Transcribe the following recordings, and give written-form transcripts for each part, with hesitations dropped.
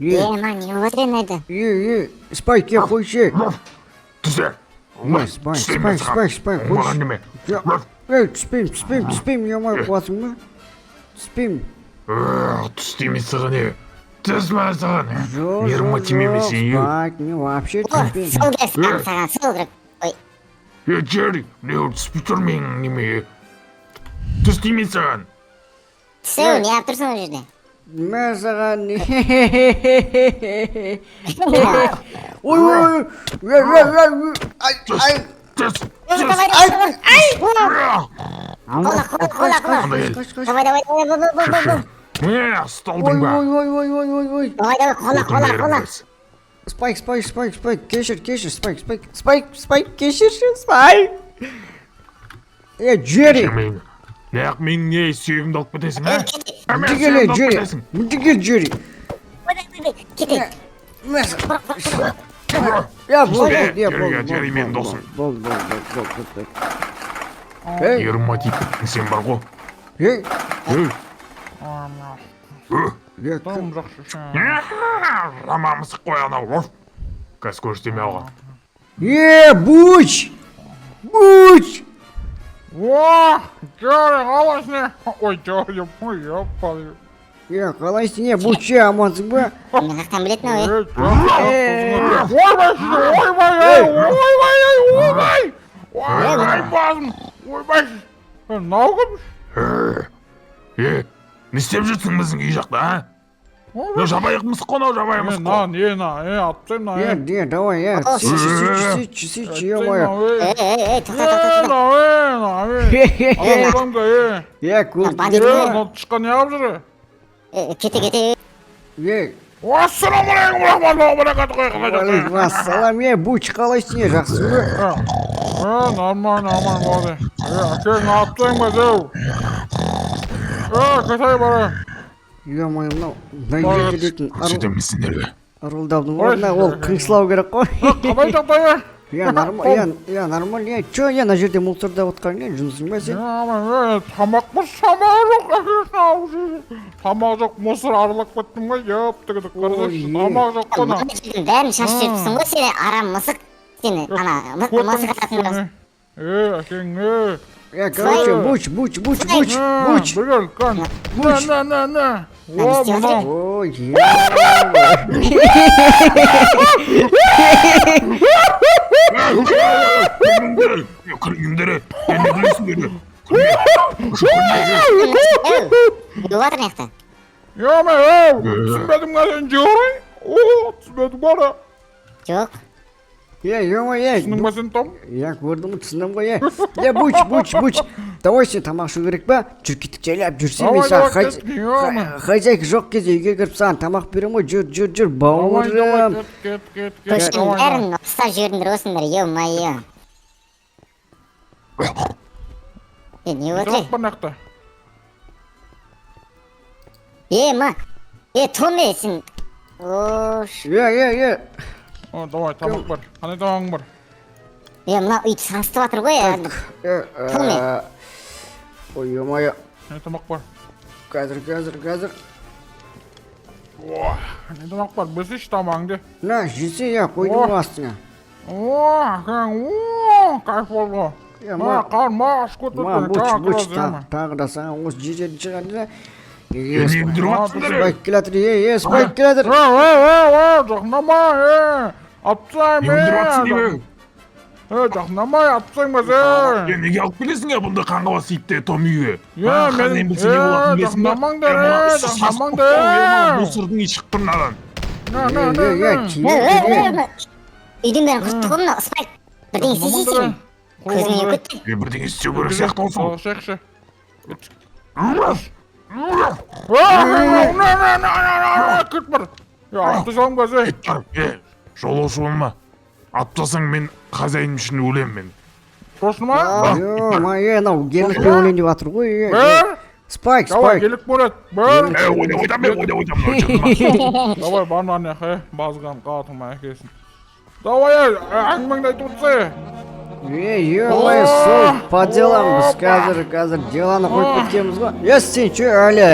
Ман, не отыр енді. Спайк, кеп қойшы. Түзе. Спайк, Маған неме? Түспеймін, ямай қуасың ба? Түспеймін. Түстеме саған е. Түсма саған. Нерма тимемесе е. Спайк, мен вообще түспеймін. Сол керек саған, сол керек. Ой, Джерри, не түспей тұрмайың неме? Түстеме саған. түсу, не ап тұрсың ол жерде? Мен саған ой, Түс. Давай, Столдың ба? ой. Давай, Спайк, кешір, Спайк, кешірші, Спайк. Джерри. Неғып менің не сүйегімді алып кетесің, ә? Мүдігел, Джерри. Кетет. Джерри мен досым. Болды. Ерма типтің сен бар ғо. Там жақсы. Рама мысық қой анау. Кәс көрістеме алған. Буч! О, Джерри, қалайсың? Ой, Джерри, ой, Қалайсың, Буч, амансың ба? Мен қақтан білетін ау, Не істеп жүрсің біздің үй жақта, а? Жабайық мысық қонау, жабайық мысық қонау. Давай, сыч, ё-моё. Тышқа не алып жүр? Кете. Ассаламалейкум рахматуллахи ва Ассалам, Буч, қалайсың, жақсы ба? Нормально, болады. Әкең аптайың ба, зәу? Қайтай бара. Ё-моё, мынау жерден Көрсетемісіңдер бе? ырылдаудың орнына ол қыңсылау керек қой. Қандай жағдай? Нормально, чё, ана жерде мусорда отқаның, жұмысың ба сен? Тамақ жоқ, тамақ жоқ, мусор аралап кеттім ғой, еп, қарасайшы, тамақ жоқ қана. Бәрін шашып жүріпсің ғой, сені арам мысық. Сені, мысық ататын дұрыс. Әкең, Короче, Буч. Бігіл, қан. На. О, мұнау. Ой, Күргендері, не білесіңдер? Юватыр неқті? Түсінбедім ға сен жығырай? Түсінбедім бара. Жоқ. ё-моё. Түсінің ба сен там? Көрдім, түсіндім ғой, Буч. Давай сен тамақ ішу керек ба? Жүр кеттік жайлап жүрсен, мен саған хозяйка жоқ кезде үйге кіріп саған тамақ берем ғой, жүр, бауырым. Кет. Көшкенің бәрін ұстап жібердіңдер осыңдар, ё-моё. Не отыр? Жоқ ба нақта? Томе, сен... Ош... Давай, тамақ бар. Қандай тамағың бар? Мына үйді саңыстып атыр ғой, Томе. Ой, ё-моё. Қандай тамақ бар? Қазір. Қандай тамақ бар? Білсейші тамағыңды. На, жесе, қойдың астыңа. Кайф болға. Қан, аш көтіп. Буч, тағы да саған осы жерден шығады. Спайк Спайк келатыр. Жақнамай, апсайм, жақнамай, апсайм бәзі. Неге алып келесің е, бұнда қанға бас итте Том үйге? Жақнамаңдар, Мусырдың ит шықтыр надан. Үйдің бәрін құртты ғой мына, Спайк. Бірдеңе істесейсің. Көзіңе көтті. Бірдеңе істеу керек сияқты болсын. Шекші. Кірт бар. Атты жалым бәзі. Жолаушы болма. Аптасаң мен хозяйным үшін өлем мен. Шошын ма? Ё-моё, анау герлікпен өлейін деп атыр ғой. Спайк. Давай, келік бөрет. Бір. Ойдам. Давай, барман яқы. Базған қатыма әкесін. Давай, әңгімеңді айтып отырсы. Ё-моё, сол, по делам, біз қазір деланы қойып кеткенбіз ғой. Сен че, әлі,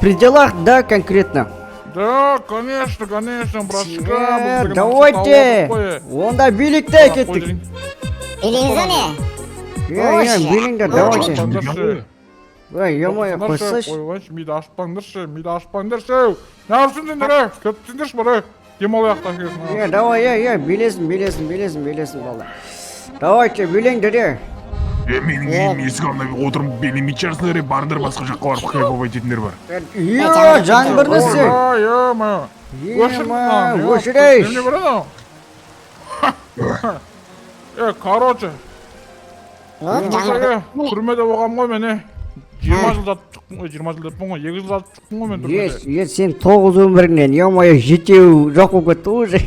при делах, да, конкретно? Да, конечно, братишка. Давайте. Онда билікті әкеттік. Билиңиз не? Биліңдер, давайте. Қойсайшы. Ой, ё-моё, қойсайшы. Қойсайшы, миді ашпаңдаршы. Не арсың сендер, көптіңдерші бары. Демалаяқ та келесің. Давай, билесін, бала. Давайте, биліңдер. Менің үйім есік алдына отырып белім итшарсыңдар, барыңдар басқа жаққа барып хайп айтетіндер бар. Жан бір нәрсе. Өшірейш. Короче, түрмеде болғам ғой мен. 20 жыл жатып шықтым ғой, 2 жыл жатып шықтым ғой мен түрмеде. Сен 9 өміріңнен, ё-моё, жетеу жоқ болып кетті уже.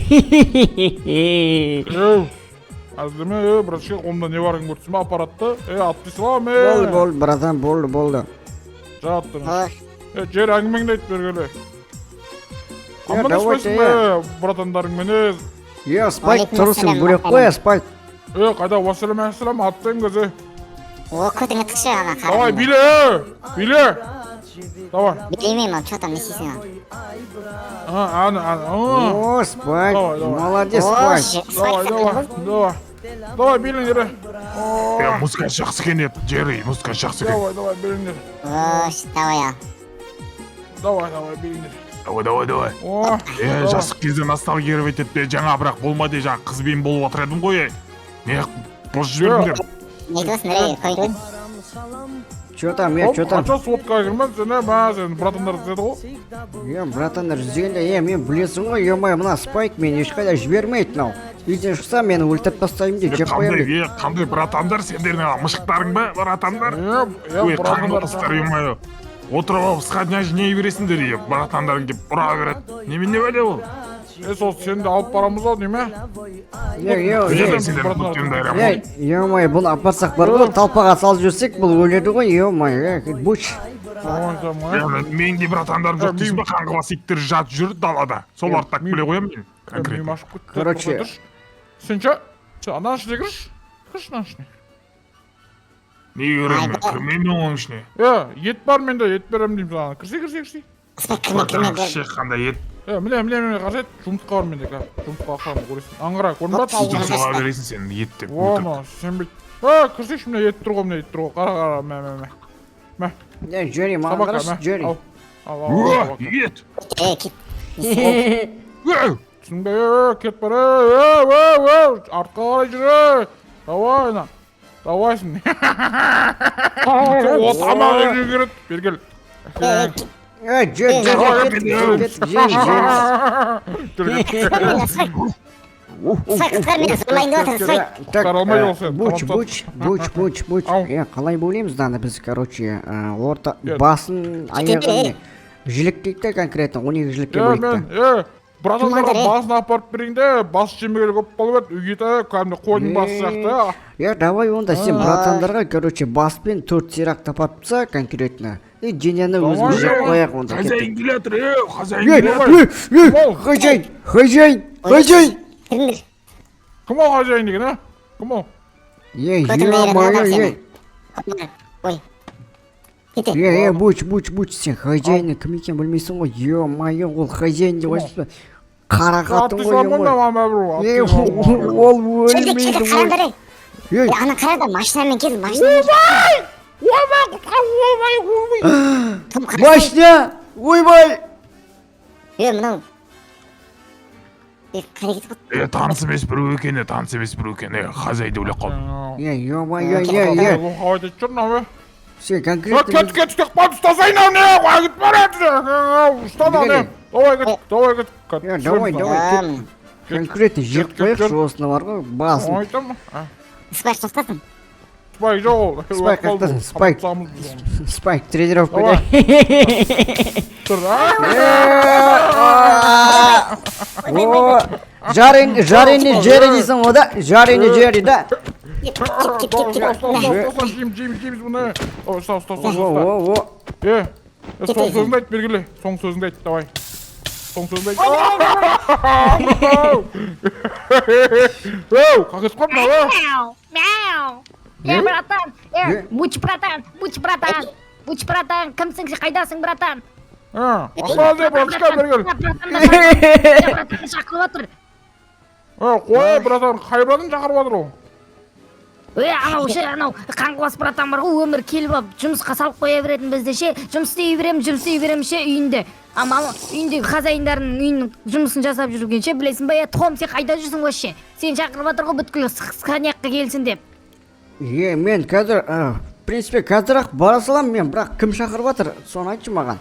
Әзілме, братышқа, қолымда не барың көрсің ба аппаратты? Атты салам, Болды, братан, болды. Жаттың. Жер әңгімеңді айтып бергелі. Амандаспайсың бе, братандарың менен? Спайк тұрысың, бөлек қой, Спайк. Қайда, уассалам, аттың көзі. О, көтіңе тықшы ана қарым. Давай, биле. Давай. Билемеймін, что там не істейсің? О, Спайк, молодец, Спайк. Давай, биліңдер. Музыка жақсы екен еді, Джерри, музыка жақсы екен. Давай, биліңдер. Давай. Давай, биліңдер. Давай. Жастық кезде ностальгия етеді, жаңа бірақ болмады, жаңа қызбен болып отыр едім ғой. Не, бос жібердіңдер. Не айтасың, қойын. Чё там? Қанша сотқа кірмін, сен братандар іздеді ғой? Братандар іздегенде, мен білесің ғой, ё-моё, мына Спайк мені ешқайда жібермейді, мынау. Үйден шықса, мені өлтіріп тастаймын деп жеп қоямын дейді. Қандай братандар, сендердің мышықтарың ба, братандар? Қандай қыздар, ё-моё. Отырып алып, сходня жинай бересіңдер, братандарың деп ұра береді. Немен не бәле ол? Сол сені де алып барамыз ау, неме? Ё-моё, бұны апарсақ бар ғой, талпаға салып жүрсек, бұл өледі ғой, ё-моё, буч. Мен де братандарым жоқ дейсің ба, қаңғылас иттер жатып жүр далада. Сол артақ біле қоям мен, конкретно. Короче. Сен ше, анан ішіне кірші анан ішіне. Не көрем, кірмеймін оның ішіне. Ет бар менде, ет берем деймін саған. Кірсе. Қандай ет? Міне, қарсы ет, жұмысқа бар менде, жұмысқа ақшамын көресің. Аңғыра, көрін ба? Жұмысқа бересің сен ет деп. Ома, сен бейт. Кірсекші міне ет тұр ғой, қара, мә. Джерри, маған қарашы, Джерри. Ет! Түсінбе, кет бар, артқа қарай жүрі. Давайсың. Отамақ үйрен керет, бергел. Джерри. Спайк, құтқар мені, зорлайын деп жатыр, Спайк. Буч. Қалай бөлеміз даны біз, короче, орта басын аяғын жіліктейді конкретно, 12 жілікке бөлікті. Братандарға басын апарып берейінде, бас жемегелі көп болып еді, үйгеті, кәдімді қойдың басы сияқты. Давай онда сен братандарға, короче, баспен 4 сирақ тапапса конкретно. Денені өзіміз жеп қояқ онда. Хозяин келатыр, хозяин. Хозяин. Кім ол хозяин деген, а? Кім ол? Буч, сен хозяйны кім екен білмейсің ғой, ё-моё, ол хозяин деп ойсыз. Қара қатын ғой, ол өлмейді ғой. Ана қарада машинамен келді, машина, ойбай! Мынау қане кетіп қой. Таныс емес біреу екен, хозяйды өлек қалды. Ё-моё. Сен конкретно... Кет, бат ұстасайын ау, не? Қой, кет барады. Ұстан ау, не? Давай кет. Давай. Конкретно жеп қояқ, осыны бар ғой, басын. Айтам. Спайк, тоқтасын. Спайк жоқ. Спайк қақтасын, Спайк тренировкада. Жарыны Джерри дейсің ода, жарыны Джерри да. Жейміз бұны. Ұста. Соң сөзіңді айт бергілі. Соң сөзіңді айт, давай. Соң сөзіңді айт. Қақес қап мына, Мяу. Братан, буч братан, кімсің, қайдасың, братан? Ахмал деп братка бергел. Шақырып отыр. Қой, братан, қай братан шақырып отыр ол? Анау қаңғыбас братан бар ғой, өмір келіп алып жұмысқа салып қоя беретін бізді ше, жұмыс істей берем ше үйінде. Амал үйіндегі хозяиндардың үйінің жұмысын жасап жүрген ше, білесің ба? Том, сен қайда жүрсің вообще? Сен шақырып отыр ғой бүткіл сканякқа келсін деп. Мен қазір, в принципе, қазір-ақ бара салам мен, бірақ кім шақырып жатыр? Соны айтшы маған.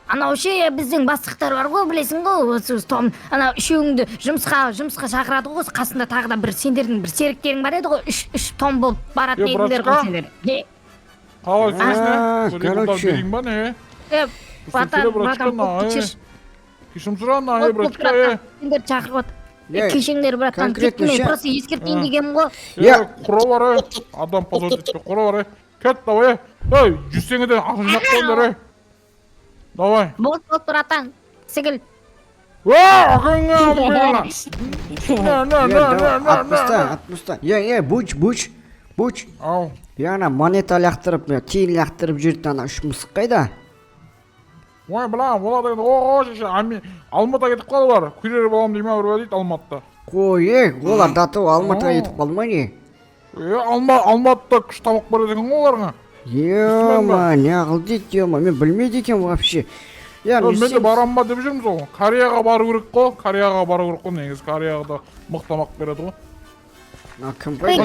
Анау ше біздің бастықтар бар ғой, білесің ғой, Том, анау үшеуіңді жұмысқа шақырады ғой, қасында тағы да бір сендердің бір серіктерің бар еді ғой, үш Том болып баратын едіңдер ғой сендер. Қалай сөзіне? Короче. Берейін ба не? Братан, кешірім сұра, братка, сендер шақырып отыр. Кешеңдер, братан, кетті, мен просто ескертейін дегенмін ғой. Құра бар, адам позордетті, құра бар, кет, давай, 100 теңгеден ақша жинап қойыңдар, давай. Болды, братан, сігіл. Atmışta. Buç. Ау. Яна монета лақтырып, тиын лақтырып жүрді ана үш мысық қайда? Ой, білам, олар деген, Алматыға кетіп қалылар, күрер балам дейме ұрға дейді Алматыда. Олар даты Алматыға етіп қалма не? Алматыда күш тамақ бар едеген оларға. Не қыл дейді, мен білмейді екен вообще. Мен де барам ба деп жүрміз ол. Кореяға бару керек қой, негіз Кореяға да мықтамақ береді ғой. Кім қайда?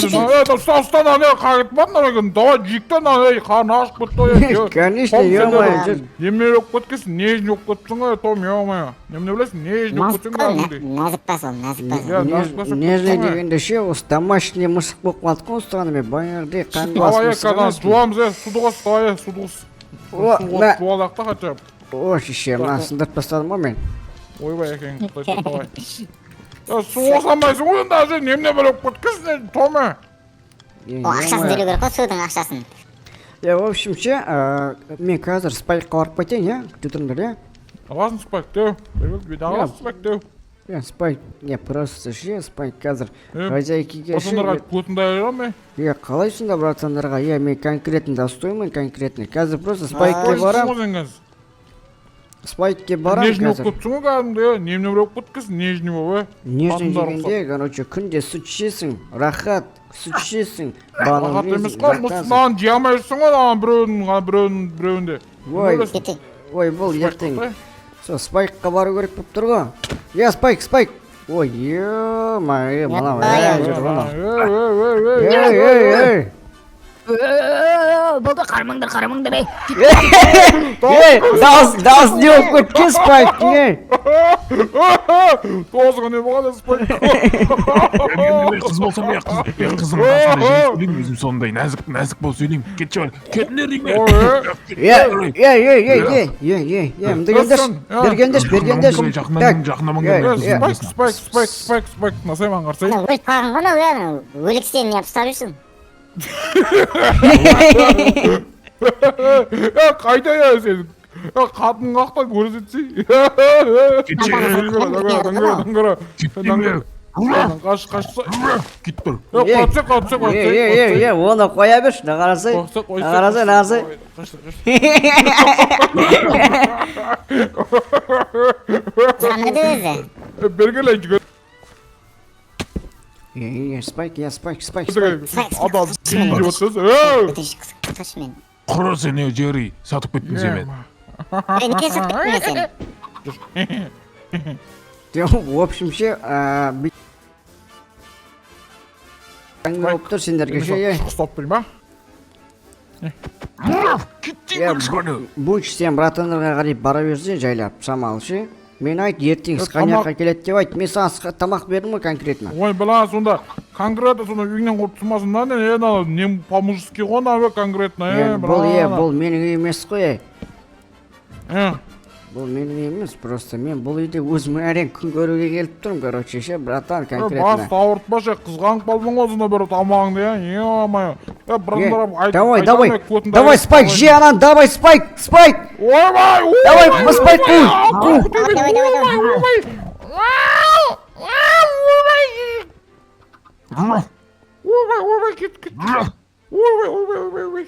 Ұстан, қағыт бар намайын, давай жиктен, қарны ашып кетті. Конечно, ё-моё. Немне өп кеткесін, нежін өп кетсің, Том, ё-моё. Немне білесің, нежін өп кетсің. Нәзік бас ол. Нежный дегенде ше, осы домашний мысық болып қалдық қой, ұстағаны мен баяғыдай қандыбас мысық емес. Жуамыз, судығыз, давай, судығыз. Жуалақта қатып. Шеше, мына сындырып бастадым ғой мен. Ойбай екен, давай. Суға самайсың ғой, енді әже немне бір өп кеткесін, Томе. Ақшасын төлеу керек қой, судың ақшасын. В общем ше, мен қазір спайкқа барып қайтайын, күте тұрыңдар, Ағасын спайк деу, ағасын спайк деу. Спайк, просто ше, спайк қазір хозяйкеге ше. Братандарға көтінді айырам ме? Қалай сонда братандарға, мен конкретно достоймын, конкретно. Қазір просто спайкке барам. Спайкке барам қазір. Нежін өп кетсің ғой кәдімді, немне бір өп кеткесін, нежін өп, Нежін дегенде, короче, күнде сүт ішесің, рахат, сүт ішесің. Рахат емес қой, мұсынан жиямай жүрсің ғой, біреуінде. Ой, бұл ертең. Спайкқа бару керек болып тұр ғой. Спайк. Ой, ё-моё, мына. Болды, қармаңдар. Дауыс не болып кеткен спайк, не? Тоғызға не болған спайк? Қыз болсам, қызым басында жеңіс сөйлеймін, өзім сондай нәзік бол сөйлеймін. Кетші бар, кетіндер деймін. Бергендеш. Спайк, насайман қарсай. Өліп қалған ғана, өліксен не ұстап жүрсің? Қайда сен? Қатын қақтан көрсетсей? Қашса? Кет тұр. Оны қоя берші, қарасай. Сұрамады өзі. Бергелей жүгір. Спайк. Адам кейде отырсыз. Қытыш мен. Құры сені жері сатып кеттің сен. Неге сатып кеттің сен? В общем ше, әңгіме болып тұр сендерге ше, Стоп білма. Бұч сен братандарға қарай бара берсен жайлап, шамалы ше. Мен айт, ертең сканерға келеді деп айт, мен саған тамақ бердім ғой конкретно. Ой, біла, сонда конкретно сонда үйіңнен құртылмасын, не по-мужески ғой, конкретно, Бұл менің үй емес қой, Бұл менің үй емес, просто мен бұл үйде өзім әрең күн көруге келіп тұрмын, короче, ше, братан, конкретно. Бас тауыртпа ше, қызғанып қалдың ғой, сонда бір тамағыңды, Давай, спайк, же анан, давай, спайк! Ойбай! Давай, спайк, Ойбай, кет. Ойбай.